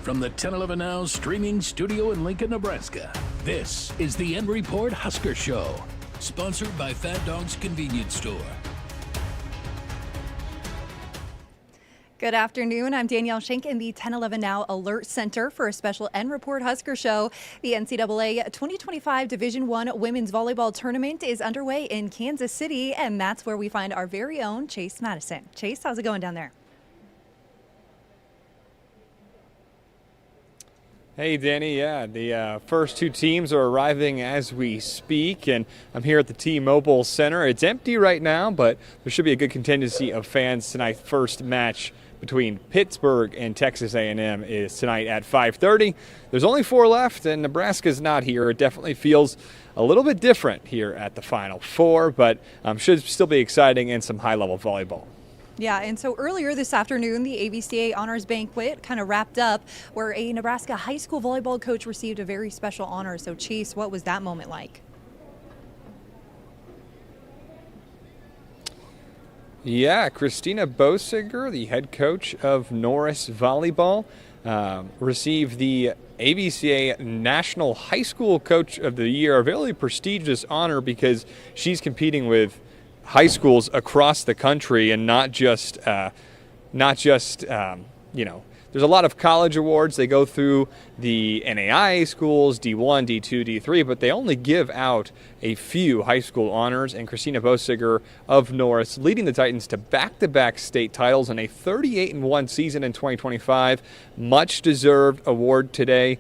from the 1011 Now streaming studio in Lincoln, Nebraska, this is the End Report Husker Show, sponsored by Fat Dog's Convenience Store. Good afternoon. I'm Danielle Shenk in the 1011 Now Alert Center for a special End Report Husker Show. The NCAA 2025 Division I Women's Volleyball Tournament is underway in Kansas City, and that's where we find our very own Chase Matteson. Chase, how's it going down there? Hey, Danny. Yeah, the first two teams are arriving as we speak, and I'm here at the T-Mobile Center. It's empty right now, but there should be a good contingency of fans tonight. First match between Pittsburgh and Texas A&M is tonight at 5:30. There's only 4 left, and Nebraska's not here. It definitely feels a little bit different here at the Final Four, but should still be exciting and some high-level volleyball. Yeah, and so earlier this afternoon, the AVCA Honors Banquet kind of wrapped up where a Nebraska high school volleyball coach received a very special honor. So, Chase, what was that moment like? Yeah, Christina Bosiger, the head coach of Norris Volleyball, received the AVCA National High School Coach of the Year, a very prestigious honor because she's competing with high schools across the country and not just there's a lot of college awards. They go through the NAIA schools, D1, D2, D3, but they only give out a few high school honors. And Christina Bosiger of Norris leading the Titans to back-to-back state titles and a 38-1 season in 2025. Much deserved award today.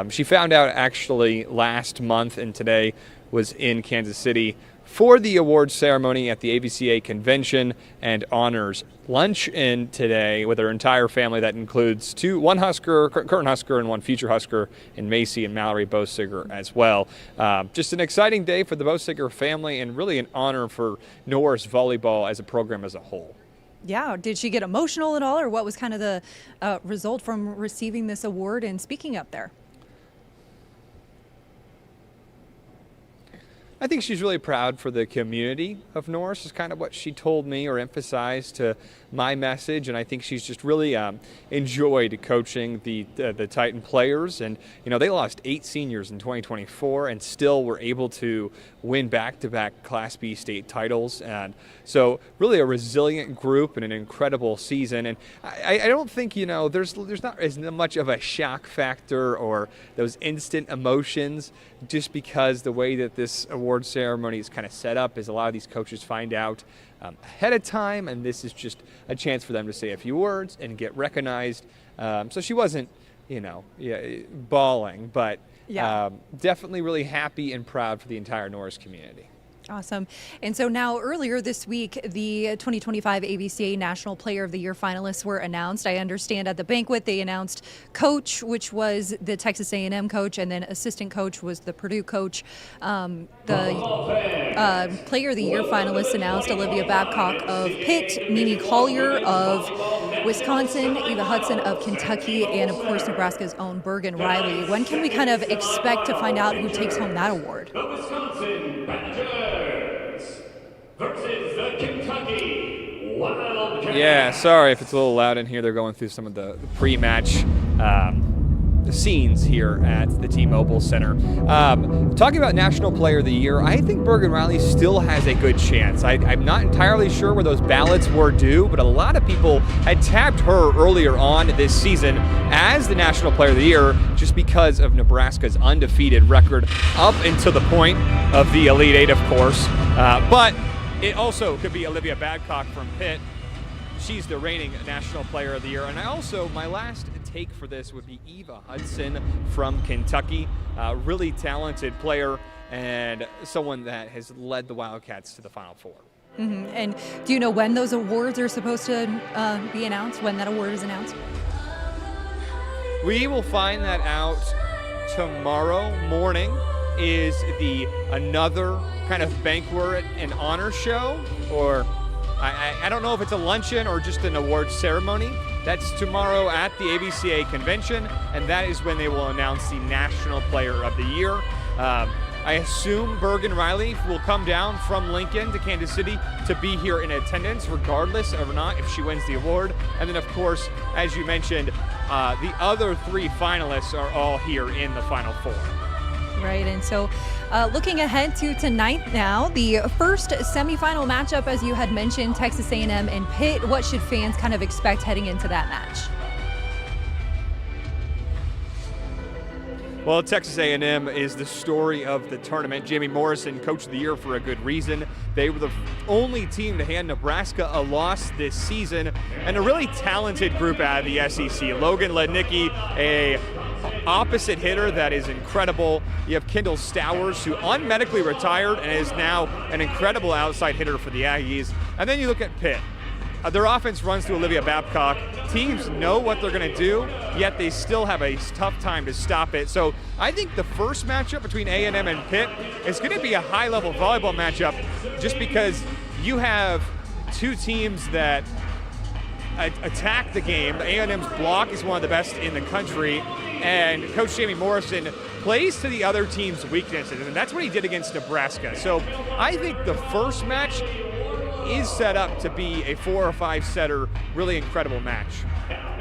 She found out actually last month, and today was in Kansas City for the award ceremony at the AVCA Convention and Honors Luncheon today with her entire family. That includes one Husker, current Husker, and one future Husker in Macy and Mallory Bosiger as well. Just an exciting day for the Bosiger family and really an honor for Norris Volleyball as a program as a whole. Yeah, did she get emotional at all, or what was kind of the result from receiving this award and speaking up there? I think she's really proud for the community of Norris is kind of what she told me or emphasized to my message, and I think she's just really enjoyed coaching the Titan players. And they lost 8 seniors in 2024 and still were able to win back-to-back Class B state titles, and so really a resilient group and an incredible season. And I don't think there's not as much of a shock factor or those instant emotions, just because the way that this award ceremony is kind of set up is a lot of these coaches find out ahead of time, and this is just a chance for them to say a few words and get recognized. So she wasn't, bawling, but definitely really happy and proud for the entire Norris community. Awesome. And so now earlier this week, the 2025 AVCA National Player of the Year finalists were announced. I understand at the banquet they announced coach, which was the Texas A&M coach, and then assistant coach was the Purdue coach. The Player of the Year finalists announced Olivia Babcock of Pitt, Mimi Collier of Wisconsin, Eva Hudson of Kentucky, and of course Nebraska's own Bergen Riley. When can we kind of expect to find out who takes home that award? The Wisconsin Badgers versus the Kentucky Wildcats. Yeah, sorry if it's a little loud in here. They're going through some of the pre-match scenes here at the T-Mobile Center. Talking about National Player of the Year, I think Bergen Riley still has a good chance. I'm not entirely sure where those ballots were due, but a lot of people had tabbed her earlier on this season as the National Player of the Year just because of Nebraska's undefeated record up until the point of the Elite Eight, of course. But it also could be Olivia Babcock from Pitt. She's the reigning National Player of the Year. And my last take for this would be Eva Hudson from Kentucky. Really talented player and someone that has led the Wildcats to the Final Four. Mm-hmm. And do you know when those awards are supposed to be announced, when that award is announced? We will find that out tomorrow morning. Is another kind of banquet and honor show, or I don't know if it's a luncheon or just an award ceremony. That's tomorrow at the AVCA convention, and that is when they will announce the National Player of the Year. I assume Bergen Riley will come down from Lincoln to Kansas City to be here in attendance, regardless of not if she wins the award. And then, of course, as you mentioned, The other 3 finalists are all here in the Final Four. Right, and so looking ahead to tonight now, the first semifinal matchup, as you had mentioned, Texas A&M and Pitt. What should fans kind of expect heading into that match? Well, Texas A&M is the story of the tournament. Jamie Morrison, Coach of the Year for a good reason. They were the only team to hand Nebraska a loss this season, and a really talented group out of the SEC. Logan Lednicki, a opposite hitter that is incredible. You have Kendall Stowers, who unmedically retired and is now an incredible outside hitter for the Aggies. And then you look at Pitt. Their offense runs through Olivia Babcock. Teams know what they're going to do, yet they still have a tough time to stop it. So I think the first matchup between A&M and Pitt is going to be a high-level volleyball matchup, just because you have 2 teams that attack the game. A&M's block is one of the best in the country, and Coach Jamie Morrison plays to the other team's weaknesses, and that's what he did against Nebraska. So I think the first match is set up to be a 4 or 5 setter, really incredible match.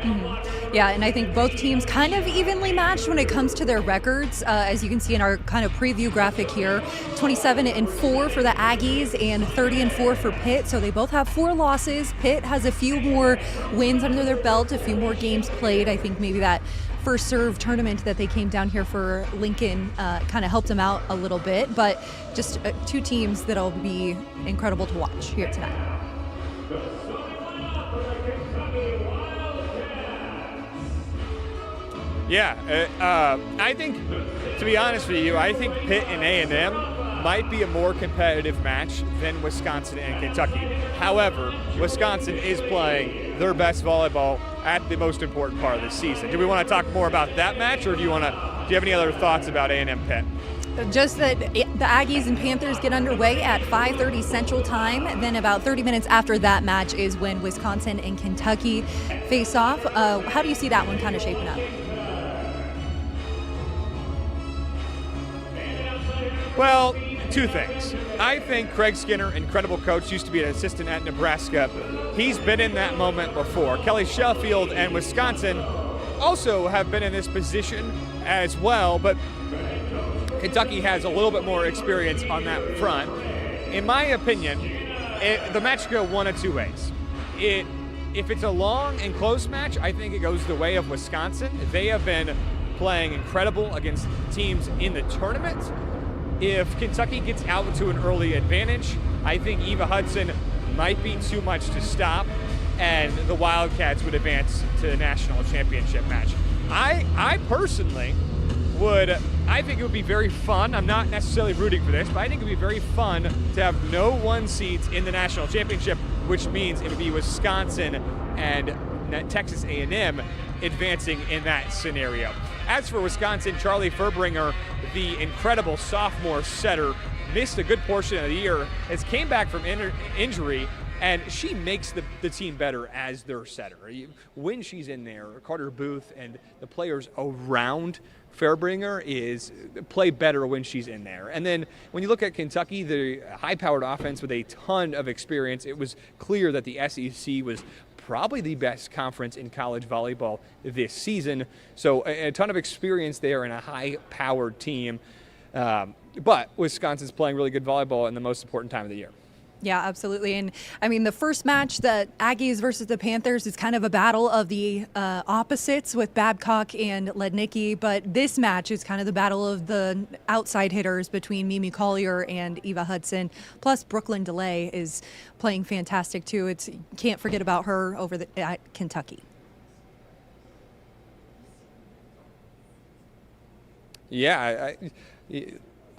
Mm-hmm. Yeah, and I think both teams kind of evenly matched when it comes to their records. As you can see in our kind of preview graphic here, 27-4 for the Aggies and 30-4 for Pitt. So they both have 4 losses. Pitt has a few more wins under their belt, a few more games played. I think maybe that first serve tournament that they came down here for Lincoln kind of helped them out a little bit. But just 2 teams that'll be incredible to watch here tonight. Yeah, I think, to be honest with you, I think Pitt and A&M might be a more competitive match than Wisconsin and Kentucky. However, Wisconsin is playing their best volleyball at the most important part of the season. Do we want to talk more about that match, or do you have any other thoughts about A&M Pitt? Just that the Aggies and Panthers get underway at 5:30 Central Time. Then about 30 minutes after that match is when Wisconsin and Kentucky face off. How do you see that one kind of shaping up? Well, 2 things. I think Craig Skinner, incredible coach, used to be an assistant at Nebraska. He's been in that moment before. Kelly Sheffield and Wisconsin also have been in this position as well, but Kentucky has a little bit more experience on that front. In my opinion, the match could go one of 2 ways. If it's a long and close match, I think it goes the way of Wisconsin. They have been playing incredible against teams in the tournament. If Kentucky gets out to an early advantage, I think Eva Hudson might be too much to stop, and the Wildcats would advance to the national championship match. I personally I think it would be very fun. I'm not necessarily rooting for this, but I think it would be very fun to have no 1 seeds in the national championship, which means it would be Wisconsin and Texas A&M advancing in that scenario. As for Wisconsin, Charlie Furbringer, the incredible sophomore setter, missed a good portion of the year, has came back from injury, and she makes the team better as their setter. When she's in there, Carter Booth and the players around Fairbringer play better when she's in there. And then when you look at Kentucky, the high-powered offense with a ton of experience, it was clear that the SEC was probably the best conference in college volleyball this season. So a ton of experience there and a high-powered team. But Wisconsin's playing really good volleyball in the most important time of the year. Yeah, absolutely. And I mean, the first match, the Aggies versus the Panthers, is kind of a battle of the opposites with Babcock and Lednicki. But this match is kind of the battle of the outside hitters between Mimi Collier and Eva Hudson. Plus, Brooklyn DeLay is playing fantastic, too. Can't forget about her over at Kentucky. Yeah,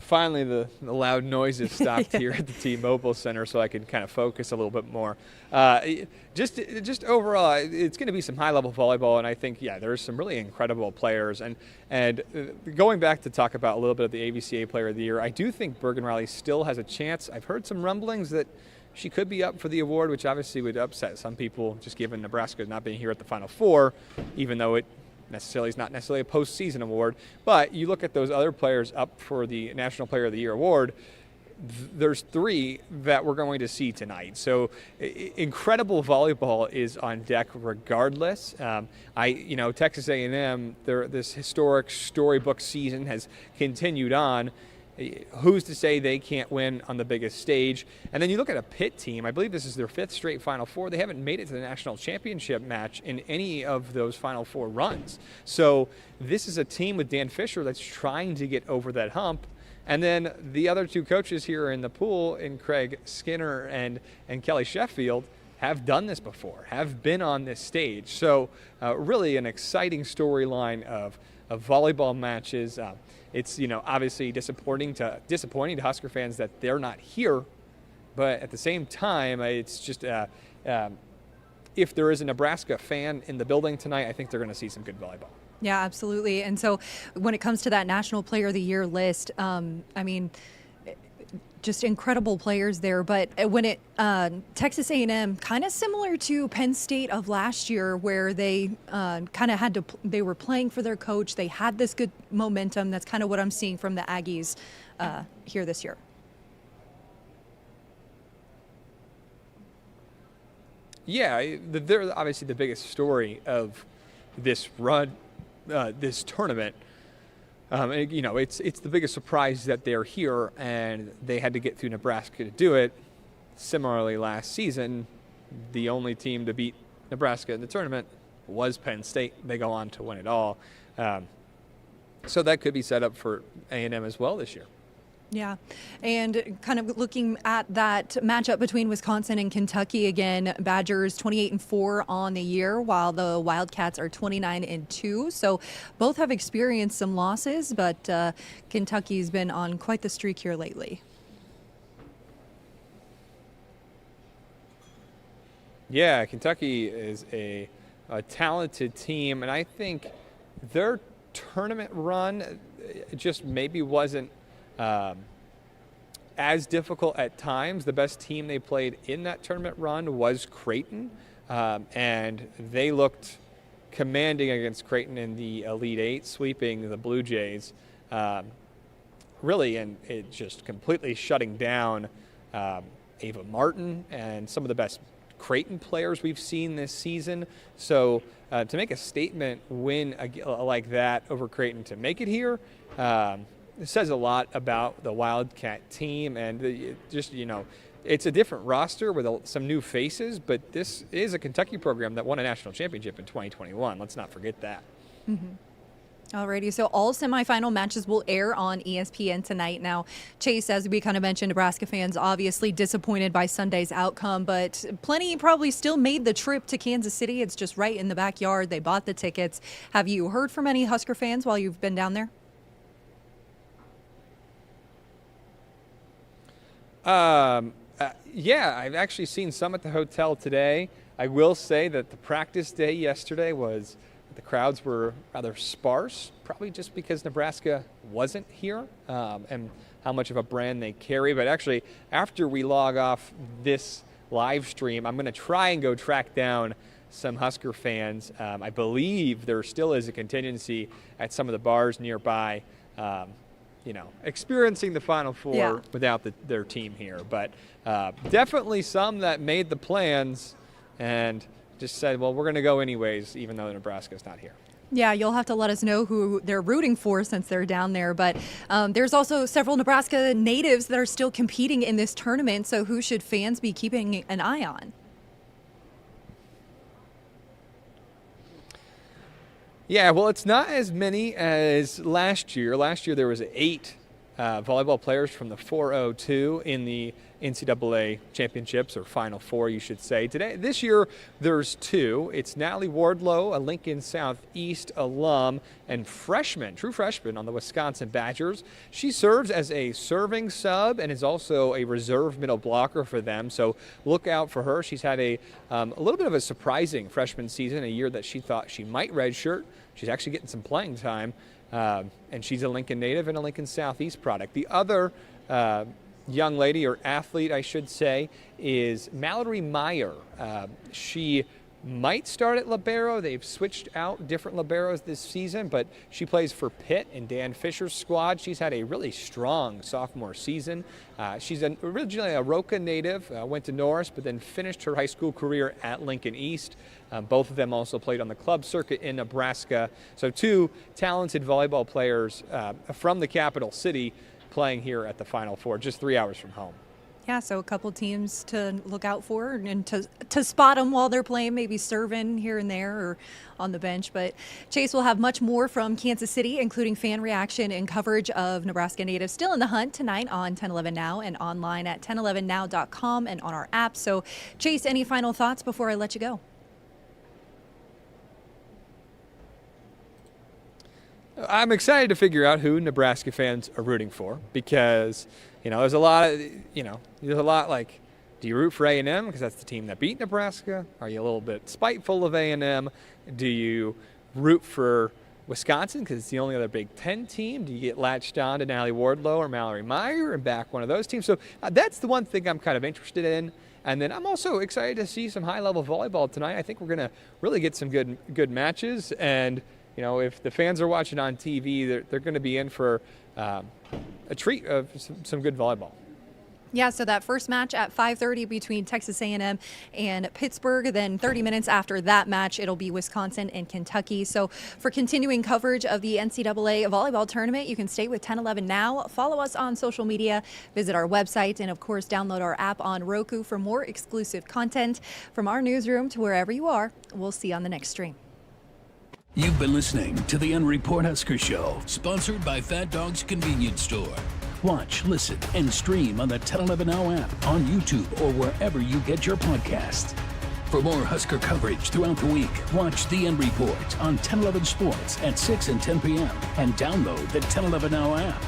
finally, the loud noises stopped here at the T-Mobile Center, so I can kind of focus a little bit more. Just overall, it's going to be some high-level volleyball, and I think, there's some really incredible players. And going back to talk about a little bit of the AVCA Player of the Year, I do think Bergen Riley still has a chance. I've heard some rumblings that she could be up for the award, which obviously would upset some people, just given Nebraska not being here at the Final Four, even though it is not necessarily a postseason award. But you look at those other players up for the National Player of the Year award, there's 3 that we're going to see tonight. So incredible volleyball is on deck regardless. Texas A&M, this historic storybook season has continued on. Who's to say they can't win on the biggest stage? And then you look at a Pitt team. I believe this is their 5th straight Final Four. They haven't made it to the national championship match in any of those Final Four runs. So this is a team with Dan Fisher that's trying to get over that hump. And then the other 2 coaches here in the pool, in Craig Skinner and Kelly Sheffield, have done this before, have been on this stage. So really an exciting storyline of volleyball matches. It's obviously disappointing to Husker fans that they're not here, but at the same time, it's just if there is a Nebraska fan in the building tonight, I think they're going to see some good volleyball. Yeah, absolutely. And so when it comes to that National Player of the Year list, just incredible players there. But when Texas A&M, kind of similar to Penn State of last year, where they they were playing for their coach. They had this good momentum. That's kind of what I'm seeing from the Aggies here this year. Yeah, they're obviously the biggest story of this run, this tournament. It's the biggest surprise that they're here, and they had to get through Nebraska to do it. Similarly, last season, the only team to beat Nebraska in the tournament was Penn State. They go on to win it all. So that could be set up for A&M as well this year. Yeah, and kind of looking at that matchup between Wisconsin and Kentucky again, Badgers 28-4 on the year, while the Wildcats are 29-2. So both have experienced some losses, but Kentucky's been on quite the streak here lately. Yeah, Kentucky is a talented team, and I think their tournament run just maybe wasn't as difficult at times. The best team they played in that tournament run was Creighton, and they looked commanding against Creighton in the Elite Eight, sweeping the Blue Jays, really, and it just completely shutting down Ava Martin and some of the best Creighton players we've seen this season. So to make a statement win like that over Creighton, to make it here, it says a lot about the Wildcat team, and it's a different roster with some new faces, but this is a Kentucky program that won a national championship in 2021. Let's not forget that. Mm-hmm. Alrighty, so all semifinal matches will air on ESPN tonight. Now, Chase, as we kind of mentioned, Nebraska fans obviously disappointed by Sunday's outcome, but plenty probably still made the trip to Kansas City. It's just right in the backyard. They bought the tickets. Have you heard from any Husker fans while you've been down there? Yeah, I've actually seen some at the hotel today. I will say that the practice day yesterday the crowds were rather sparse, probably just because Nebraska wasn't here and how much of a brand they carry. But actually, after we log off this live stream, I'm going to try and go track down some Husker fans. I believe there still is a contingency at some of the bars nearby. Experiencing the Final Four without their team here. But definitely some that made the plans and just said, well, we're going to go anyways, even though Nebraska's not here. Yeah, you'll have to let us know who they're rooting for since they're down there. But there's also several Nebraska natives that are still competing in this tournament. So who should fans be keeping an eye on? Yeah, well, it's not as many as last year. Last year there was 8 volleyball players from the 402 in the NCAA championships, or Final Four, you should say. This year, there's 2. It's Natalie Wardlow, a Lincoln Southeast alum and true freshman on the Wisconsin Badgers. She serves as a serving sub and is also a reserve middle blocker for them. So look out for her. She's had a little bit of a surprising freshman season, a year that she thought she might redshirt. She's actually getting some playing time. And she's a Lincoln native and a Lincoln Southeast product. The other young lady, or athlete, I should say, is Mallory Meyer. She might start at libero. They've switched out different liberos this season, but she plays for Pitt in Dan Fisher's squad. She's had a really strong sophomore season. She's originally a Roca native, went to Norris, but then finished her high school career at Lincoln East. Both of them also played on the club circuit in Nebraska. So two talented volleyball players from the capital city playing here at the Final Four, just 3 hours from home. Yeah, so a couple teams to look out for and to spot them while they're playing, maybe serving here and there or on the bench. But Chase will have much more from Kansas City, including fan reaction and coverage of Nebraska natives still in the hunt tonight on 1011 Now and online at 1011now.com and on our app. So, Chase, any final thoughts before I let you go? I'm excited to figure out who Nebraska fans are rooting for because, there's a lot like, do you root for A&M because that's the team that beat Nebraska? Are you a little bit spiteful of A&M? Do you root for Wisconsin because it's the only other Big Ten team? Do you get latched on to Natalie Wardlow or Mallory Meyer and back one of those teams? So that's the one thing I'm kind of interested in. And then I'm also excited to see some high-level volleyball tonight. I think we're going to really get some good matches. And if the fans are watching on TV, they're going to be in for a treat of some good volleyball. Yeah, so that first match at 5:30 between Texas A&M and Pittsburgh. Then 30 minutes after that match, it'll be Wisconsin and Kentucky. So for continuing coverage of the NCAA volleyball tournament, you can stay with 1011 Now. Follow us on social media, visit our website, and of course, download our app on Roku for more exclusive content. From our newsroom to wherever you are, we'll see you on the next stream. You've been listening to the End Report Husker Show, sponsored by Fat Dog's Convenience Store. Watch, listen, and stream on the 1011 Now app, on YouTube, or wherever you get your podcasts. For more Husker coverage throughout the week, watch the End Report on 1011 Sports at 6 and 10 p.m. and download the 1011 Now app.